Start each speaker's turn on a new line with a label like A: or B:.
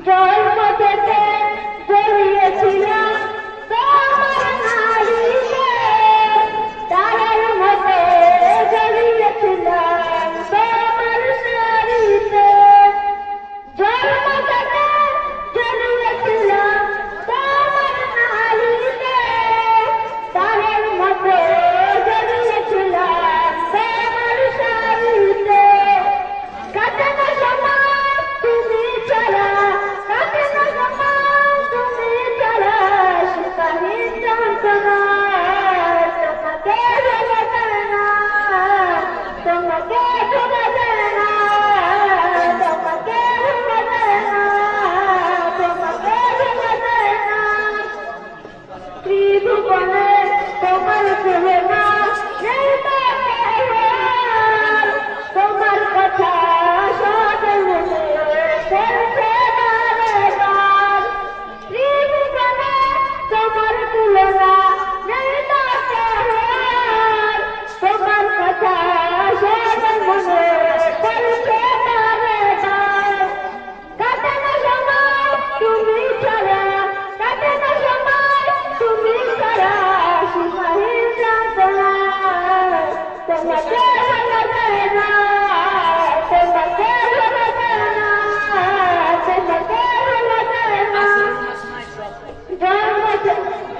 A: জন্ম থেকে জড়িয়েছিলাম তোমার নারীকে, তারার মতো জড়িয়েছিলাম তোমার শাড়িতে। জন্ম থেকে জড়িয়েছিলাম তোমার নারীকে, তারার মতো জড়িয়েছিলাম তোমার শাড়িতে। কাটে না সময় তুমি ছাড়া, কাটে না সময় তুমি ছাড়া, সুখাহীন যন্ত্রণা তোমাকে ভোলা যায় না, তোমাকে ভোলা যায় না, তোমাকে ভোলা যায় না, তোমাকে ভোলা যায় না। ত্রিভুবনে তোমার তুলনা নেই তার, তোমার কথা সদয় মনে পড়ছে বারবার। ত্রিভুবনে তোমার তুলনা নেই তার, তোমার কথা সদয় মনে পড়ছে বারবার। কাটে না সময় তুমি ছাড়া, কাটে না সময় তুমি ছাড়া, সুখাহীন যন্ত্রণা তোমাকে ভোলা যায় না, তোমাকে ভোলা যায় না, তোমাকে ভোলা যায় না। জন্ম